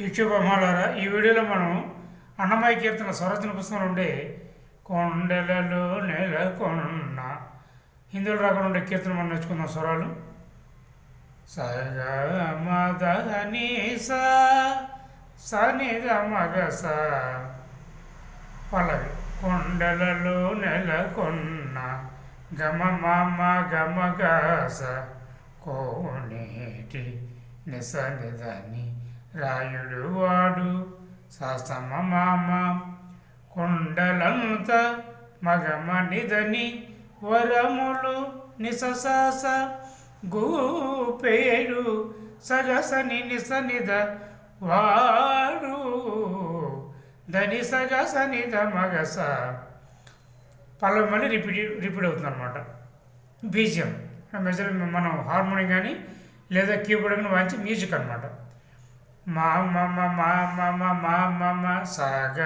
YouTube అమ్మాలారా ఈ వీడియోలో మనం అన్నమయ్య కీర్తన స్వరచన పుస్తకం నుండి కొండలలో నెలకొన్న హిందువులు రాకుండా ఉండే కీర్తన మనం నేర్చుకుందాం. స్వరాలు సగ మద ని స సని ద మగ స. పల్లవి కొండలలో నెలకొన్న గమ మమ గమ గ స కోనేటి నిస నిదని రాయుడు వాడు సాస్తమ మామ కొండలంత మగమ నిదని వరములు నిససాస గూపేడు సగసని నిసనిద వాడు దని సగసనిద మగస. పల్లవి మళ్ళీ రిపీట్ అవుతుంది అనమాట. బీజియం మెజర్ మనం హార్మోనియం కానీ లేదా కీబోర్డ్ కానీ వాయించే మ్యూజిక్ అనమాట. మా మమ మా మమ మా మమ సాగ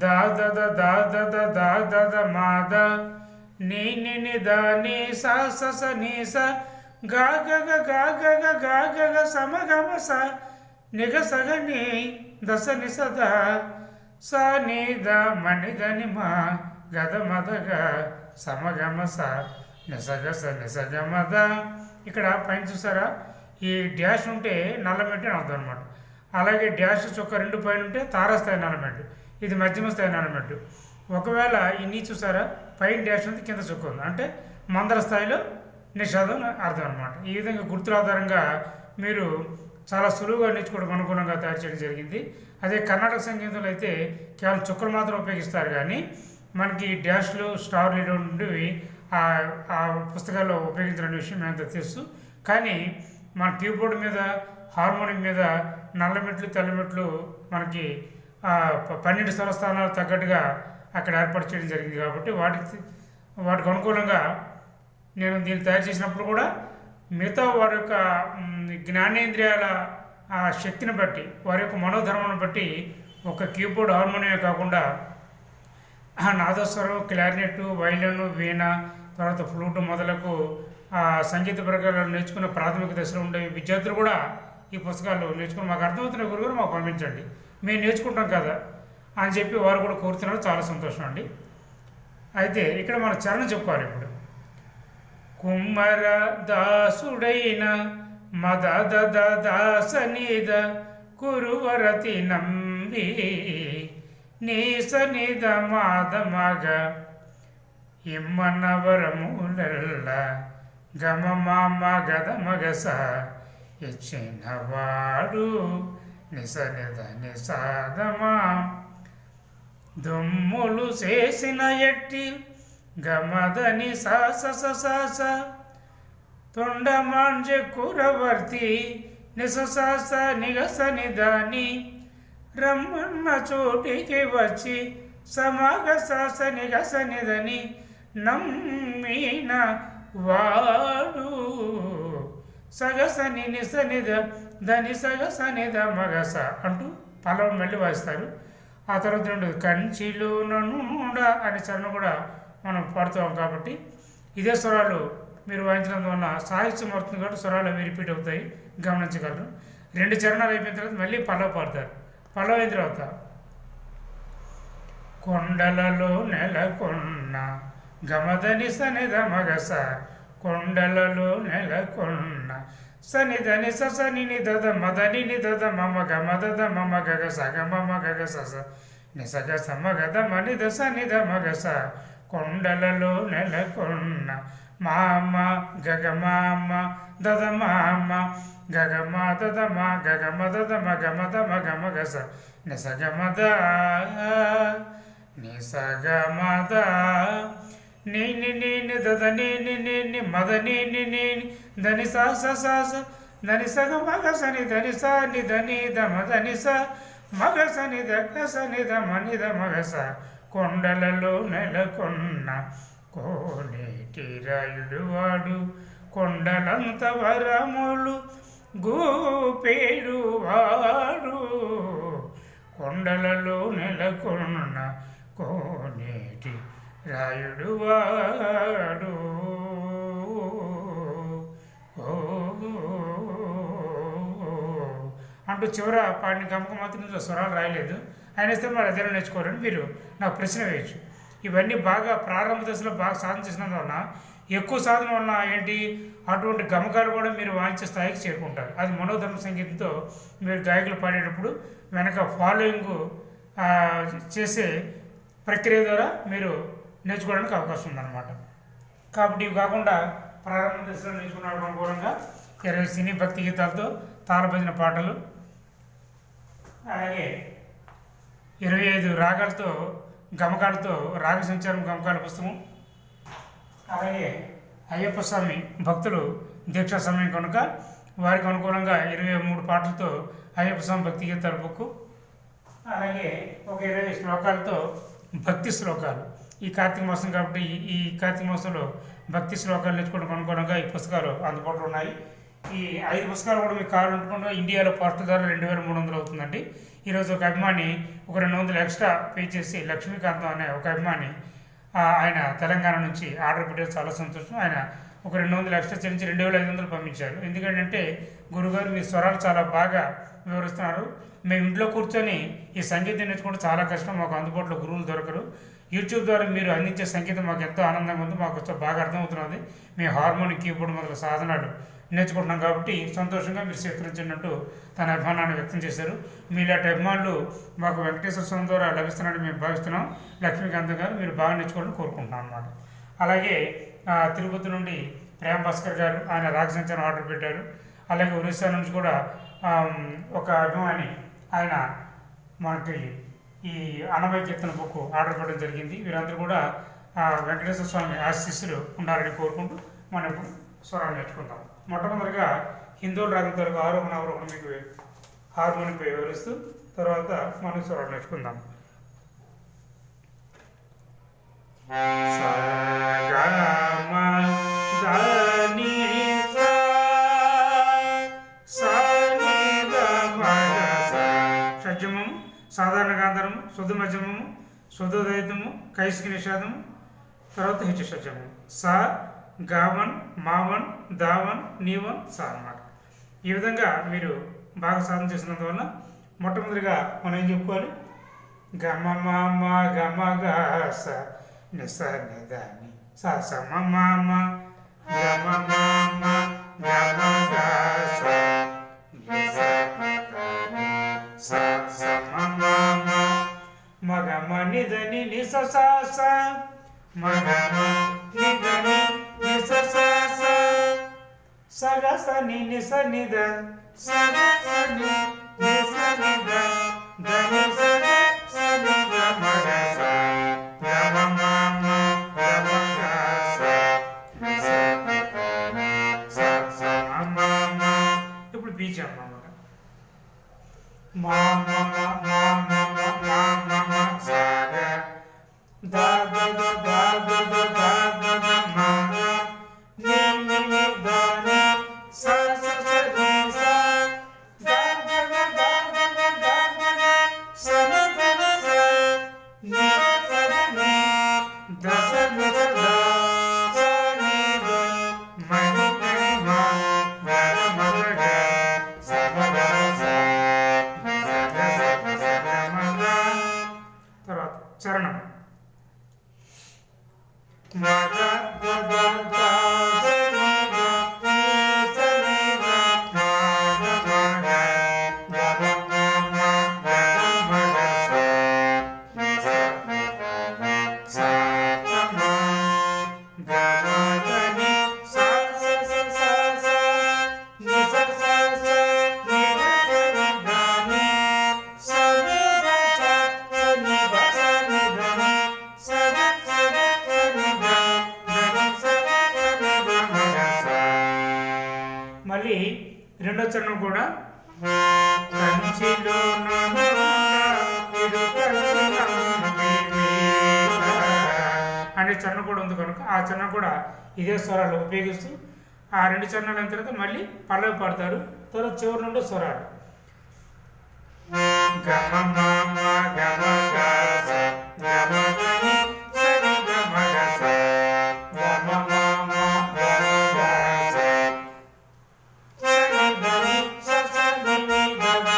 దా దద దా దద దా దద మా ద నీ ని ద నీ సా స స నీ స గా గ గ గా గ గ గా గ గ సమ గ మ స నిగ సగ నీ దస ని స ద స నీ ద మణి ద ని మా గద మద గ సమ గ మ స నిసగ స నిసగ మద. ఇక్కడ పైన చూసారా, ఈ డ్యాష్ ఉంటే నల్లమెట్టు అని అర్థం అనమాట. అలాగే డ్యాష్ చొక్క రెండు పైన ఉంటే తారాస్థాయి నల్లమెట్టు, ఇది మధ్యమ స్థాయి నల్లమెట్టు. ఒకవేళ ఈ నీ చూసారా, పైన డ్యాష్ ఉంది కింద చొక్క ఉంది అంటే మందర స్థాయిలో నిషాదం అర్థం అనమాట. ఈ విధంగా గుర్తుల ఆధారంగా మీరు చాలా సులువుగా నేర్చుకోవడం అనుగుణంగా తయారు చేయడం జరిగింది. అదే కర్ణాటక సంగీతంలో అయితే కేవలం చుక్కలు మాత్రం ఉపయోగిస్తారు, కానీ మనకి డ్యాష్లు స్టార్లు ఉండేవి ఆ పుస్తకాల్లో ఉపయోగించిన విషయం మేమంతా తెలుసు. కానీ మన కీబోర్డ్ మీద హార్మోనియం మీద నల్లమెట్లు తెల్లమెట్లు మనకి 12 స్వరస్థానాలు తగ్గట్టుగా అక్కడ ఏర్పాటు చేయడం జరిగింది. కాబట్టి వాటికి అనుకూలంగా నేను దీన్ని తయారు చేసినప్పుడు కూడా మిగతా వారి యొక్క జ్ఞానేంద్రియాల ఆ శక్తిని బట్టి, వారి యొక్క మనోధర్మాన్ని బట్టి ఒక కీబోర్డ్ హార్మోనియమే కాకుండా నాదస్వరం, క్లారినెట్, వైలిన్, వీణ, తర్వాత ఫ్లూట్ మొదలకు సంగీత ప్రకారాలు నేర్చుకున్న ప్రాథమిక దశలో ఉండే విద్యార్థులు కూడా ఈ పుస్తకాలు నేర్చుకుని మాకు అర్థమవుతున్న గురువుగారు మాకు పంపించండి, మేము నేర్చుకుంటాం కదా అని చెప్పి వారు కూడా కోరుతున్నారు. చాలా సంతోషం అండి. అయితే ఇక్కడ మన చరణం చెప్పుకోవాలి. ఇప్పుడు కుమ్మర దాసుడైన మద దాసనిద కురువరతి నంబి నీసనిద మాద మగ ఇమ్మనవరములల్ల గమ మామ గద మగస ఇచ్చినవాడు నిసనిద నిసాదమా దుమ్ములు చేసిన ఎట్టి గమదని సాస తొండమాంజె కురవర్తి నిససాస నిగసని దాని రమ్మన్న చోటికి వచ్చి సమాగ సాస నిగసనిదని నమ్మిన వాడు సగసని నిసనిద దని సగసనిద మగస అంటూ పల్లవి మళ్ళీ వాయిస్తారు. ఆ తర్వాత నుండి కంచిలో ననుడ అనే చరణం కూడా మనం పాడుతాం. కాబట్టి ఇదే స్వరాలు మీరు వాయించడం వల్ల సాహిత్యం అవుతుంది కాబట్టి స్వరాలు అవి రిపీట్ అవుతాయి, గమనించగలరు. 2 చరణాలు అయిపోయిన తర్వాత మళ్ళీ పల్లవి పాడతారు. పల్లవి అయిన తర్వాత కొండలలో నెలకొన్న గమదని సనిద మగస కొండలలో నెలకొన్న సనిదని సని నిదద మదని నిదద మమ గమదద మమ గగ సగ మమ గగ సస నిసగ సమ గద మనిద సనిద మగస కొండలలో నెలకొన్న మామ గగ మామ దద మామ గగ మా దద మా గగ మదద మగ మద మగ మగస నిసగ మద నిసగ మద నీ దద నీ మద నీ దని సాస దని సగ మగ సని దని సా ని దని ద మద ని స మగ సని ద సని ద మని ద మగస కొండలలో నెలకొన్న కోనేటి రాయుడు వాడు కొండలంత వరములు గూపేడు వాడు కొండలలో నెలకొన్న కోనేటి రాయుడు వాడు. అంటూ చివర పాడిన గమకం మాత్రం ఇందులో స్వరాలు రాయలేదు. ఆయన ఇస్తే మరి అదే నేర్చుకోవాలని మీరు నాకు ప్రశ్న వేయచ్చు. ఇవన్నీ బాగా ప్రారంభ దశలో బాగా సాధన చేసినందువలన ఎక్కువ సాధన వలన ఏంటి అటువంటి గమకాలు కూడా మీరు వాయించే స్థాయికి చేరుకుంటారు. అది మనోధర్మ సంగీతంతో మీరు గాయకులు పాడేటప్పుడు వెనక ఫాలోయింగ్ చేసే ప్రక్రియ ద్వారా మీరు నేర్చుకోవడానికి అవకాశం ఉందన్నమాట. కాబట్టి ఇవి కాకుండా ప్రారంభ దశలో నేర్చుకున్న అనుకూలంగా 20 సినీ భక్తి గీతాలతో తాళభజన పాటలు, అలాగే 25 రాగాలతో గమకాలతో రాగ సంచారం గమకాల పుస్తకం, అలాగే అయ్యప్ప స్వామి భక్తులు దీక్షా సమయం కనుక వారికి అనుకూలంగా 23 పాటలతో అయ్యప్ప స్వామి భక్తి గీతాల బుక్, అలాగే ఒక 20 శ్లోకాలతో భక్తి శ్లోకాలు. ఈ కార్తీక మాసం కాబట్టి ఈ కార్తీక మాసంలో భక్తి శ్లోకాలు నేర్చుకోవడానికి అనుకూలంగా ఈ పుస్తకాలు అందుబాటులో ఉన్నాయి. ఈ 5 పుస్తకాలు కూడా మీకు కావాలనుకుంటే ఇండియాలో పోస్టల్ ధర 2300 అవుతుందండి. ఈరోజు ఒక అభిమాని ఒక 200 ఎక్స్ట్రా పే చేసి లక్ష్మీకాంతం అనే ఒక అభిమాని ఆయన తెలంగాణ నుంచి ఆర్డర్ పెట్టేది చాలా సంతోషం. ఆయన ఒక 200 ఎక్స్ట్రా చెల్లించి 2500 పంపించారు. ఎందుకంటే గురుగారు మీ స్వరాలు చాలా బాగా వివరిస్తున్నారు, మేము ఇంట్లో కూర్చొని ఈ సంగీతం నేర్చుకుంటే చాలా కష్టం, మాకు అందుబాటులో గురువులు దొరకరు, యూట్యూబ్ ద్వారా మీరు అందించే సంగీతం మాకు ఎంతో ఆనందంగా ఉంది, మాకు బాగా అర్థమవుతున్నది, మీ హార్మోనిక్ కీబోర్డ్ మొదలు సాధనాలు నేర్చుకుంటున్నాం కాబట్టి సంతోషంగా మీరు స్వీకరించినట్టు తన అభిమానాన్ని వ్యక్తం చేశారు. మీలాంటి అభిమానులు మాకు వెంకటేశ్వర స్వామి ద్వారా లభిస్తున్నారని మేము భావిస్తున్నాం. లక్ష్మీకాంత్ గారు మీరు బాగా నేర్చుకోవాలని కోరుకుంటున్నాం అన్నమాట. అలాగే తిరుపతి నుండి ప్రేమ భాస్కర్ గారు ఆయన రాగ సంచారం ఆర్డర్ పెట్టారు. అలాగే ఒరిస్సా నుంచి కూడా ఒక అభిమాని ఆయన మనకి ఈ అన్నమయ్య కీర్తన బుక్ ఆర్డర్ పెట్టడం జరిగింది. వీరందరూ కూడా వెంకటేశ్వర స్వామి ఆశీస్సులు ఉండాలని కోరుకుంటూ మనం ఇప్పుడు స్వరాలు నేర్చుకుందాం. మొట్టమొదటిగా హిందోల్ రాగంతో ఆరోహణ అవరోహణ మీకు హార్మోనిపై వివరిస్తూ తర్వాత మనం స్వరాలు నేర్చుకుందాం. షడ్జమము, సాధారణ గాంధారము, శుద్ధ మధ్యమము, శుద్ధోదయతము, కైసిక నిషాదము, తర్వాత హెచ్చు షడ్జమము. సా, గావన్, మావన్, దావన్, నీవన్, సా అన్నమాట. ఈ విధంగా మీరు బాగా సాధన చేసినందువల్ల మొట్టమొదటిగా మనం ఏం చెప్పుకోవాలి, గమ మామ గమ గా స నిస నిదని స సమ మామ గమ మామ గమ గా స నిస స సమ మామ మగమ నిదని నిస సా స మగమ నిదని నిస సా స సగ సని నిస నిద సగ సని నిస నిద దని సగ సని గమ గ స గమ మామ గమ గ స నిస స స మామ. ఇప్పుడు బీజం అన్నమాట. మామ మామ మామ మామ సగ the the the the the the the the మ ని ని ని ద ని స స స ని స the the the the the the the the స న ద న స ని స ద ని ద స ని స ద స ని ద మ ని ద ని మ ద ర మ ద గ స మ ద స స గ స స గ మ ద. తర్వాత చరణం మ ద ద ద ద స ని ద ని స ని ద మ ద మ గ గ మ మ మ గ మ గ స ని స స త మ గ మ ద ని స స స స స ని స స స ని ద స ని ద ని స ని ద స స ని ద స ని ద ని స ద స ద స ని ద ద ని స ద స ని ద మ గ స. మళ్ళీ రెండో చరణం కూడా కంచిలో అనే చరణం కూడా ఉంది కనుక ఆ చరణం కూడా ఇదే స్వరాలు ఉపయోగిస్తూ ఆ 2 చరణాలు అయిన తర్వాత మళ్ళీ పల్లవి పాడతారు. తర్వాత చివరి నుండి స్వరాలు గమ మామ గమ గ స గమ ద ని స ని ద మ గ స గమ మామ గమ గ స స ని ద ని స స ని ని ద ద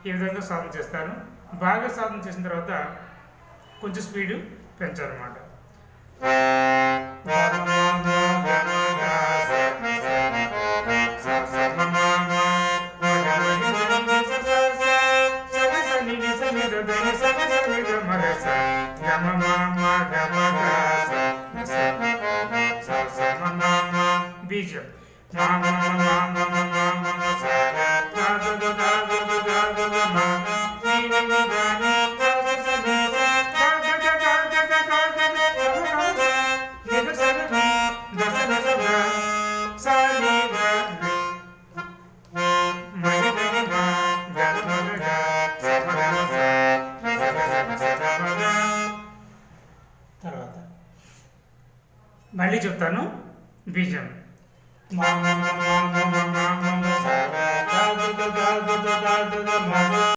ఈ విధంగా సాధన చేస్తాను. బాగా సాధన చేసిన తర్వాత కొంచెం స్పీడు పెంచాలన్నమాట. బీజం తర్వాత మళ్ళీ చెప్తాను. బీజం